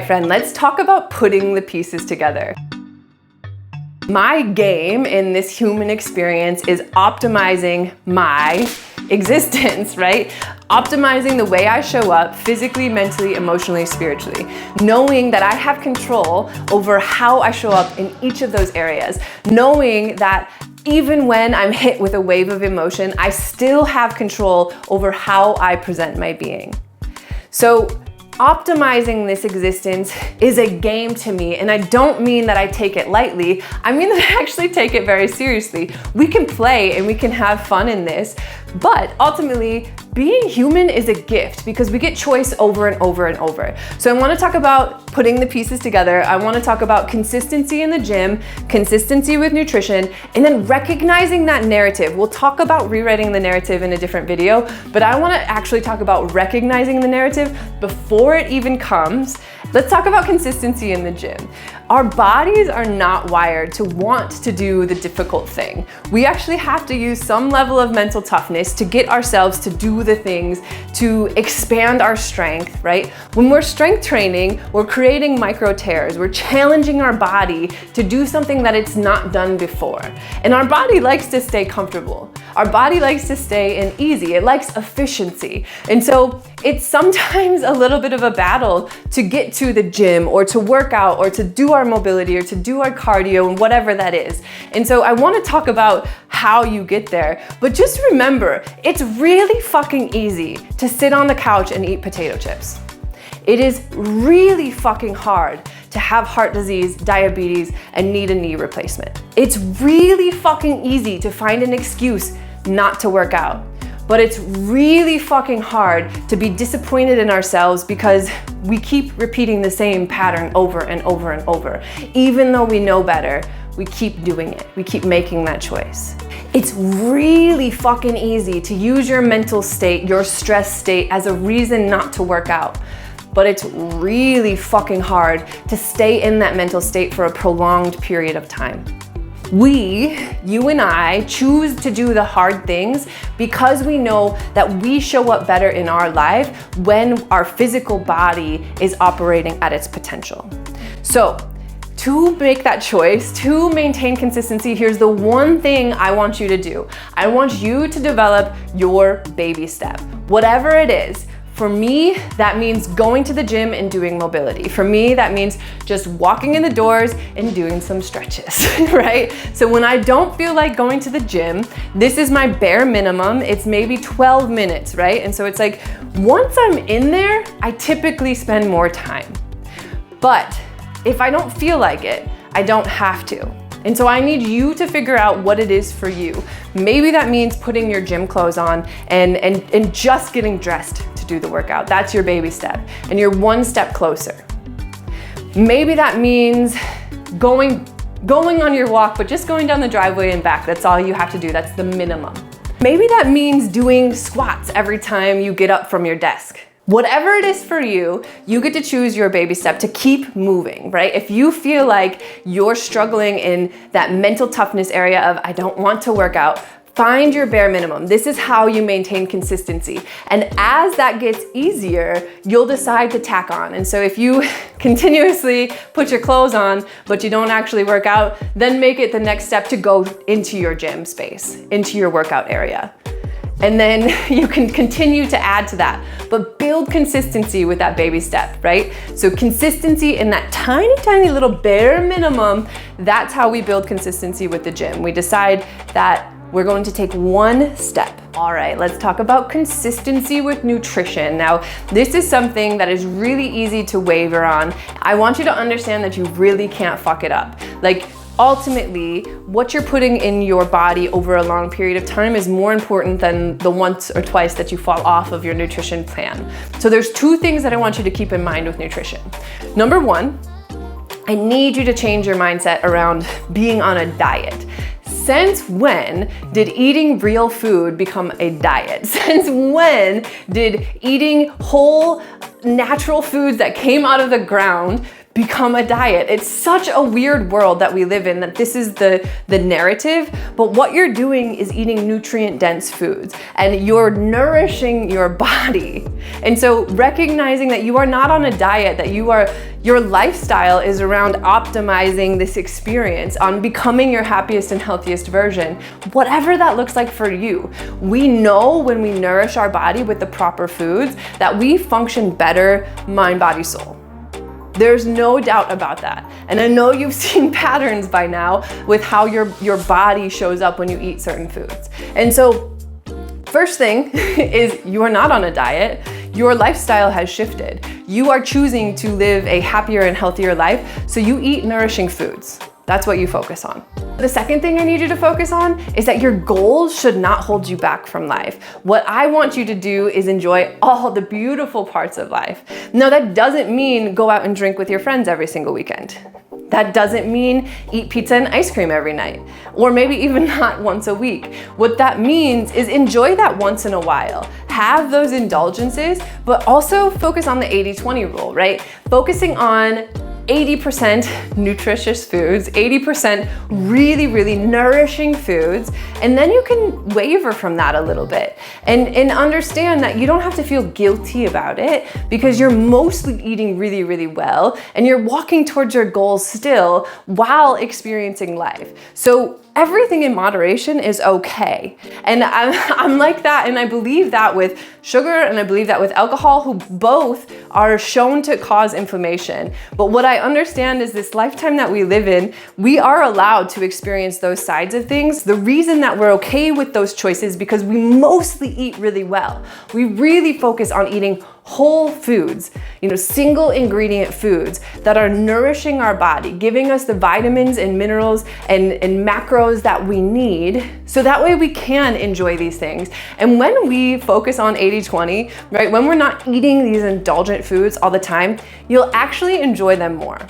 right, friend, let's talk about putting the pieces together. My game in this human experience is optimizing my existence, right? Optimizing the way I show up physically, mentally, emotionally, spiritually. Knowing that I have control over how I show up in each of those areas. Knowing that even when I'm hit with a wave of emotion, I still have control over how I present my being. So optimizing this existence is a game to me, and I don't mean that I take it lightly. I mean that I actually take it very seriously. We can play and we can have fun in this, but ultimately, being human is a gift because we get choice over and over and over. So I want to talk about putting the pieces together. I want to talk about consistency in the gym, consistency with nutrition, and then recognizing that narrative. We'll talk about rewriting the narrative in a different video, but I want to actually talk about recognizing the narrative before it even comes. Let's talk about consistency in the gym. Our bodies are not wired to want to do the difficult thing. We actually have to use some level of mental toughness to get ourselves to do the things, to expand our strength, right? When we're strength training, we're creating micro tears. We're challenging our body to do something that it's not done before. And our body likes to stay comfortable. Our body likes to stay in easy. It likes efficiency. And so it's sometimes a little bit of a battle to get to the gym or to work out or to do our mobility or to do our cardio and whatever that is. And so I want to talk about how you get there. But just remember, it's really fucking easy to sit on the couch and eat potato chips. It is really fucking hard to have heart disease, diabetes, and need a knee replacement. It's really fucking easy to find an excuse not to work out. But it's really fucking hard to be disappointed in ourselves because we keep repeating the same pattern over and over and over. Even though we know better, we keep doing it. We keep making that choice. It's really fucking easy to use your mental state, your stress state as a reason not to work out. But it's really fucking hard to stay in that mental state for a prolonged period of time. You and I, choose to do the hard things because we know that we show up better in our life when our physical body is operating at its potential. So, to make that choice, to maintain consistency, here's the one thing I want you to do. I want you to develop your baby step, whatever it is. For me, that means going to the gym and doing mobility. For me, that means just walking in the doors and doing some stretches, right? So when I don't feel like going to the gym, this is my bare minimum. It's maybe 12 minutes, right? And so it's like, once I'm in there, I typically spend more time. But if I don't feel like it, I don't have to. And so I need you to figure out what it is for you. Maybe that means putting your gym clothes on and just getting dressed to do the workout. That's your baby step. And you're one step closer. Maybe that means going on your walk, but just going down the driveway and back. That's all you have to do. That's the minimum. Maybe that means doing squats every time you get up from your desk. Whatever it is for you, you get to choose your baby step to keep moving, right? If you feel like you're struggling in that mental toughness area of, I don't want to work out, find your bare minimum. This is how you maintain consistency. And as that gets easier, you'll decide to tack on. And so if you continuously put your clothes on, but you don't actually work out, then make it the next step to go into your gym space, into your workout area. And then you can continue to add to that, but build consistency with that baby step, right? So consistency in that tiny, tiny little bare minimum, that's how we build consistency with the gym. We decide that we're going to take one step. All right, let's talk about consistency with nutrition. Now, this is something that is really easy to waver on. I want you to understand that you really can't fuck it up. Like, ultimately, what you're putting in your body over a long period of time is more important than the once or twice that you fall off of your nutrition plan. So there's two things that I want you to keep in mind with nutrition. Number one, I need you to change your mindset around being on a diet. Since when did eating real food become a diet? Since when did eating whole natural foods that came out of the ground become a diet. It's such a weird world that we live in, that this is the narrative, but what you're doing is eating nutrient-dense foods and you're nourishing your body. And so recognizing that you are not on a diet, that your lifestyle is around optimizing this experience, on becoming your happiest and healthiest version, whatever that looks like for you. We know when we nourish our body with the proper foods that we function better, mind, body, soul. There's no doubt about that. And I know you've seen patterns by now with how your body shows up when you eat certain foods. And so first thing is, you are not on a diet. Your lifestyle has shifted. You are choosing to live a happier and healthier life, so you eat nourishing foods. That's what you focus on. The second thing I need you to focus on is that your goals should not hold you back from life. What I want you to do is enjoy all the beautiful parts of life. Now, that doesn't mean go out and drink with your friends every single weekend. That doesn't mean eat pizza and ice cream every night, or maybe even not once a week. What that means is enjoy that once in a while. Have those indulgences, but also focus on the 80-20 rule, right? Focusing on 80% nutritious foods, 80% really, really nourishing foods, and then you can waver from that a little bit and understand that you don't have to feel guilty about it, because you're mostly eating really, really well and you're walking towards your goals still while experiencing life. So everything in moderation is okay. And I'm like that, and I believe that with sugar and I believe that with alcohol, who both are shown to cause inflammation. But what I understand is this lifetime that we live in, we are allowed to experience those sides of things. The reason that we're okay with those choices, because we mostly eat really well. We really focus on eating whole foods, single ingredient foods that are nourishing our body, giving us the vitamins and minerals and macros that we need, so that way we can enjoy these things. And when we focus on 80-20, right, when we're not eating these indulgent foods all the time, you'll actually enjoy them more.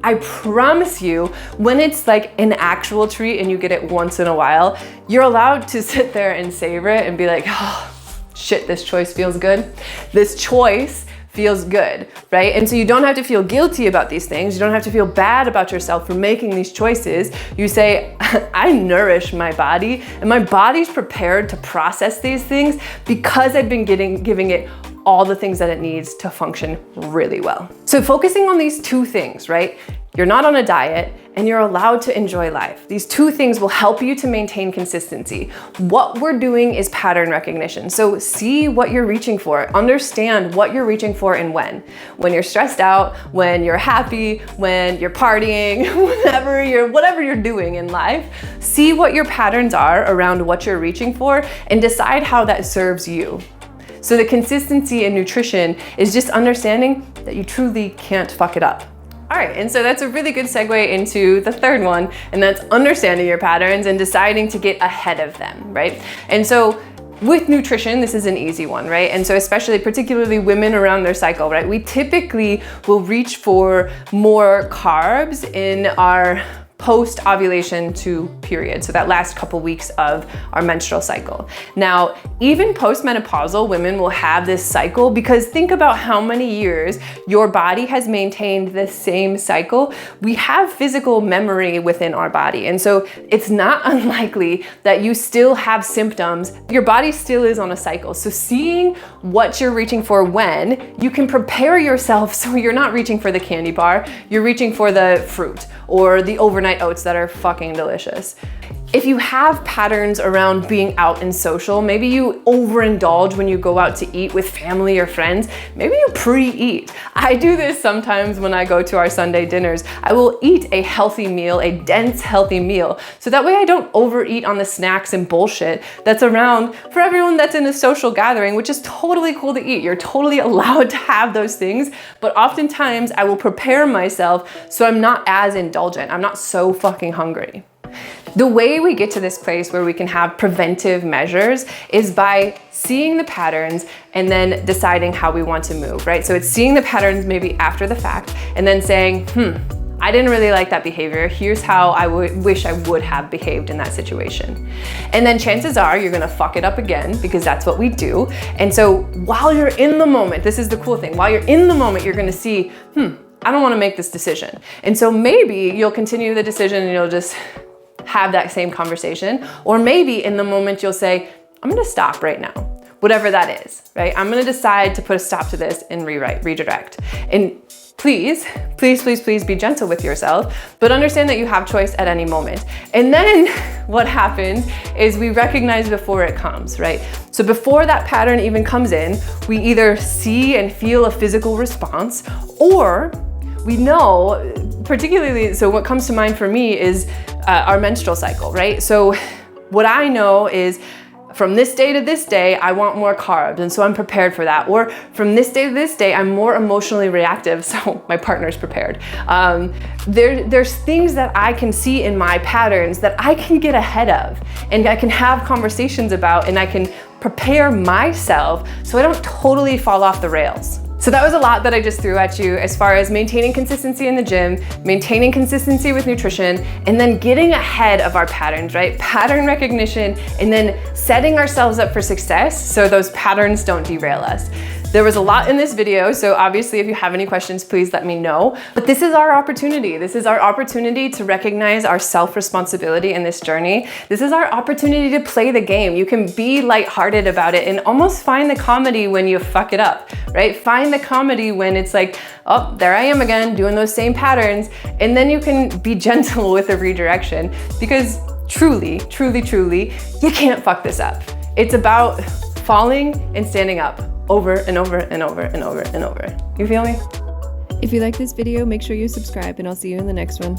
I promise you, when it's like an actual treat and you get it once in a while, you're allowed to sit there and savor it and be like, oh, shit, this choice feels good. This choice feels good, right? And so you don't have to feel guilty about these things. You don't have to feel bad about yourself for making these choices. You say, I nourish my body, and my body's prepared to process these things because I've been giving it all the things that it needs to function really well. So focusing on these two things, right? You're not on a diet and you're allowed to enjoy life. These two things will help you to maintain consistency. What we're doing is pattern recognition. So see what you're reaching for. Understand what you're reaching for and when. When you're stressed out, when you're happy, when you're partying, whatever you're doing in life, see what your patterns are around what you're reaching for and decide how that serves you. So the consistency in nutrition is just understanding that you truly can't fuck it up. All right, and so that's a really good segue into the third one, and that's understanding your patterns and deciding to get ahead of them, right? And so with nutrition, this is an easy one, right? And so particularly women around their cycle, right? We typically will reach for more carbs in our post-ovulation to period, so that last couple weeks of our menstrual cycle. Now, even postmenopausal women will have this cycle, because think about how many years your body has maintained this same cycle. We have physical memory within our body, and so it's not unlikely that you still have symptoms. Your body still is on a cycle. So seeing what you're reaching for when, you can prepare yourself so you're not reaching for the candy bar, you're reaching for the fruit or the overnight oats that are fucking delicious. If you have patterns around being out and social, maybe you overindulge when you go out to eat with family or friends, maybe you pre-eat. I do this sometimes when I go to our Sunday dinners. I will eat a healthy meal, a dense, healthy meal, so that way I don't overeat on the snacks and bullshit that's around for everyone that's in a social gathering, which is totally cool to eat. You're totally allowed to have those things, but oftentimes I will prepare myself so I'm not as indulgent. I'm not so fucking hungry. The way we get to this place where we can have preventive measures is by seeing the patterns and then deciding how we want to move, right? So it's seeing the patterns maybe after the fact and then saying, I didn't really like that behavior. Here's how I wish I would have behaved in that situation. And then chances are you're gonna fuck it up again, because that's what we do. And so while you're in the moment, this is the cool thing, while you're in the moment, you're gonna see, I don't want to make this decision. And so maybe you'll continue the decision and you'll just have that same conversation. Or maybe in the moment you'll say, I'm going to stop right now, whatever that is, right? I'm going to decide to put a stop to this and redirect. And please, please, please, please be gentle with yourself, but understand that you have choice at any moment. And then what happens is we recognize before it comes, right? So before that pattern even comes in, we either see and feel a physical response, or we know, particularly, so what comes to mind for me is our menstrual cycle, right? So what I know is, from this day to this day, I want more carbs, and so I'm prepared for that. Or from this day to this day, I'm more emotionally reactive, so my partner's prepared. There's things that I can see in my patterns that I can get ahead of, and I can have conversations about, and I can prepare myself so I don't totally fall off the rails. So that was a lot that I just threw at you as far as maintaining consistency in the gym, maintaining consistency with nutrition, and then getting ahead of our patterns, right? Pattern recognition, and then setting ourselves up for success so those patterns don't derail us. There was a lot in this video, so obviously if you have any questions, please let me know. But this is our opportunity. This is our opportunity to recognize our self-responsibility in this journey. This is our opportunity to play the game. You can be lighthearted about it and almost find the comedy when you fuck it up, right? Find the comedy when it's like, oh, there I am again, doing those same patterns. And then you can be gentle with a redirection, because truly, truly, truly, you can't fuck this up. It's about falling and standing up over and over and over and over and over. You feel me? If you like this video, make sure you subscribe, and I'll see you in the next one.